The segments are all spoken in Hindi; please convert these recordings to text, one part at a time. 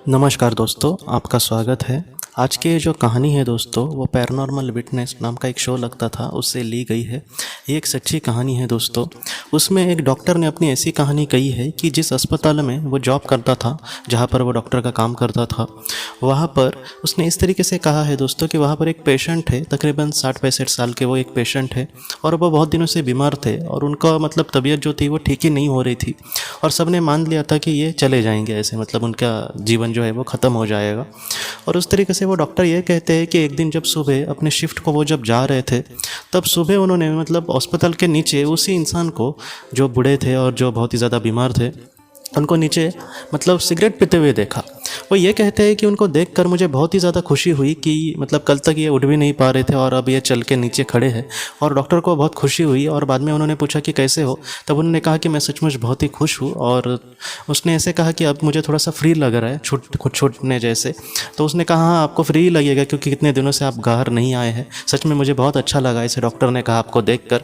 नमस्कार दोस्तों, आपका स्वागत है। आज की जो कहानी है दोस्तों, वो पैरानॉर्मल विटनेस नाम का एक शो लगता था, उससे ली गई है। ये एक सच्ची कहानी है दोस्तों। उसमें एक डॉक्टर ने अपनी ऐसी कहानी कही है कि जिस अस्पताल में वो जॉब करता था, जहाँ पर वो डॉक्टर का काम करता था, वहाँ पर उसने इस तरीके से कहा है दोस्तों कि वहाँ पर एक पेशेंट है, तकरीबन 60-65 साल के वो एक पेशेंट है, और वो बहुत दिनों से बीमार थे और उनका मतलब तबीयत जो थी वो ठीक ही नहीं हो रही थी, और सबने मान लिया था कि ये चले जाएंगे, ऐसे मतलब उनका जीवन जो है वो ख़त्म हो जाएगा। और उस तरीके से वो डॉक्टर ये कहते हैं कि एक दिन जब सुबह अपने शिफ्ट को वो जब जा रहे थे, तब सुबह उन्होंने मतलब अस्पताल के नीचे उसी इंसान को, जो बूढ़े थे और जो बहुत ही ज़्यादा बीमार थे, उनको नीचे मतलब सिगरेट पीते हुए देखा। वो ये कहते हैं कि उनको देखकर मुझे बहुत ही ज़्यादा खुशी हुई कि मतलब कल तक ये उठ भी नहीं पा रहे थे और अब ये चल के नीचे खड़े हैं, और डॉक्टर को बहुत खुशी हुई। और बाद में उन्होंने पूछा कि कैसे हो, तब उन्होंने कहा कि मैं सचमुच बहुत ही खुश हूँ। और उसने ऐसे कहा कि अब मुझे थोड़ा सा फ्री लग रहा है, छूटने जैसे। तो उसने कहा हाँ, आपको फ्री लगेगा क्योंकि कितने दिनों से आप बाहर नहीं आए हैं, सच में मुझे बहुत अच्छा लगा, ऐसे डॉक्टर ने कहा आपको देखकर।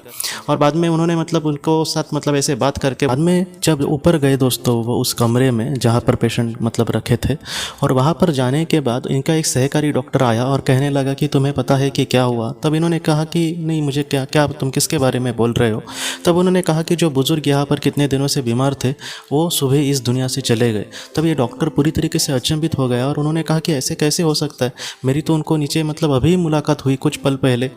और बाद में उन्होंने मतलब उनको साथ मतलब ऐसे बात करके बाद में जब ऊपर गए दोस्तों, वो उस कमरे में जहाँ पर पेशेंट मतलब रखे थे, और वहाँ पर जाने के बाद इनका एक सहकारी डॉक्टर आया और कहने लगा कि तुम्हें पता है कि क्या हुआ। तब इन्होंने कहा कि नहीं, मुझे क्या क्या, तुम किसके बारे में बोल रहे हो। तब उन्होंने कहा कि जो बुज़ुर्ग यहाँ पर कितने दिनों से बीमार थे, वो सुबह इस दुनिया से चले गए। तब ये डॉक्टर पूरी तरीके से अचंभित हो गया और उन्होंने कहा कि ऐसे कैसे हो सकता है, मेरी तो उनको नीचे मतलब अभी मुलाकात हुई कुछ पल पहले।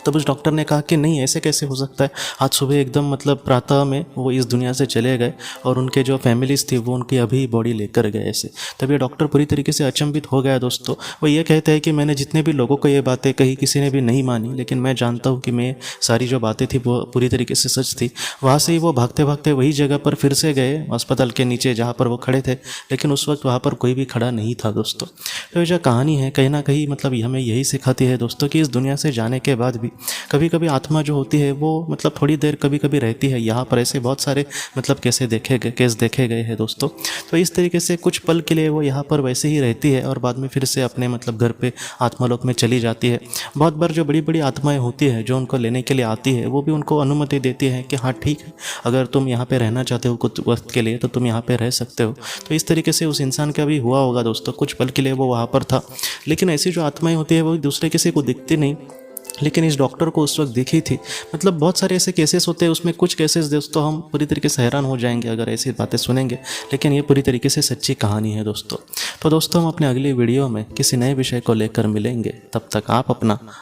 तब उस डॉक्टर ने कहा कि नहीं, ऐसे कैसे हो सकता है, आज सुबह एकदम मतलब प्रातः में वो इस दुनिया से चले गए और उनके जो फैमिलीज़ थी वो उनकी अभी बॉडी लेकर गए ऐसे। तब ये डॉक्टर पूरी तरीके से अचंभित हो गया दोस्तों। वो ये कहते हैं कि मैंने जितने भी लोगों को ये बातें कही, किसी ने भी नहीं मानी, लेकिन मैं जानता हूँ कि मैं सारी जो बातें थी वो पूरी तरीके से सच थी। वहाँ से ही वो भागते भागते वही जगह पर फिर से गए, अस्पताल के नीचे जहाँ पर वो खड़े थे, लेकिन उस वक्त वहाँ पर कोई भी खड़ा नहीं था दोस्तों। तो ये जो कहानी है कहीं ना कहीं मतलब हमें यही सिखाती है दोस्तों कि इस दुनिया से जाने के बाद भी कभी कभी आत्मा जो होती है वो मतलब थोड़ी देर कभी कभी रहती है। यहाँ पर ऐसे बहुत सारे मतलब केस देखे गए हैं दोस्तों। तो इस तरीके से कुछ पल के लिए वो यहाँ पर वैसे ही रहती है और बाद में फिर से अपने मतलब घर पे आत्मालोक में चली जाती है। बहुत बार जो बड़ी बड़ी आत्माएं होती है जो उनको लेने के लिए आती है, वो भी उनको अनुमति देती है कि हाँ ठीक है, अगर तुम यहाँ पे रहना चाहते हो कुछ वक्त के लिए तो तुम यहाँ पे रह सकते हो। तो इस तरीके से उस इंसान का भी हुआ होगा दोस्तों, कुछ पल के लिए वो वहाँ पर था। लेकिन ऐसी जो आत्माएं होती है वो दूसरे किसी को दिखती नहीं, लेकिन इस डॉक्टर को उस वक्त दिखी थी। मतलब बहुत सारे ऐसे केसेस होते हैं, उसमें कुछ केसेस दोस्तों हम पूरी तरीके से हैरान हो जाएंगे अगर ऐसी बातें सुनेंगे, लेकिन ये पूरी तरीके से सच्ची कहानी है दोस्तों। तो दोस्तों, हम अपने अगली वीडियो में किसी नए विषय को लेकर मिलेंगे। तब तक आप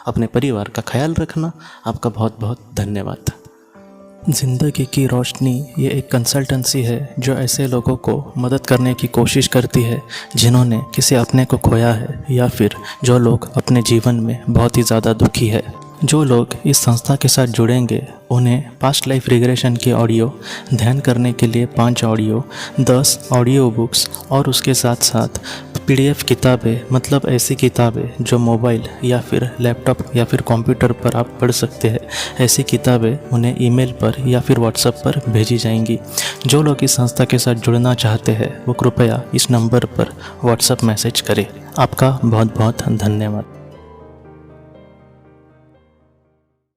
अपने परिवार का ख्याल रखना। आपका बहुत बहुत धन्यवाद। ज़िंदगी की रोशनी ये एक कंसल्टेंसी है जो ऐसे लोगों को मदद करने की कोशिश करती है जिन्होंने किसी अपने को खोया है, या फिर जो लोग अपने जीवन में बहुत ही ज़्यादा दुखी है। जो लोग इस संस्था के साथ जुड़ेंगे उन्हें पास्ट लाइफ रिग्रेशन की ऑडियो, ध्यान करने के लिए 5 ऑडियो, 10 ऑडियो बुक्स और उसके साथ साथ PDF किताबें, मतलब ऐसी किताबें जो मोबाइल या फिर लैपटॉप या फिर कंप्यूटर पर आप पढ़ सकते हैं, ऐसी किताबें उन्हें ईमेल पर या फिर व्हाट्सएप पर भेजी जाएंगी। जो लोग इस संस्था के साथ जुड़ना चाहते हैं वो कृपया इस नंबर पर व्हाट्सएप मैसेज करें। आपका बहुत बहुत धन्यवाद।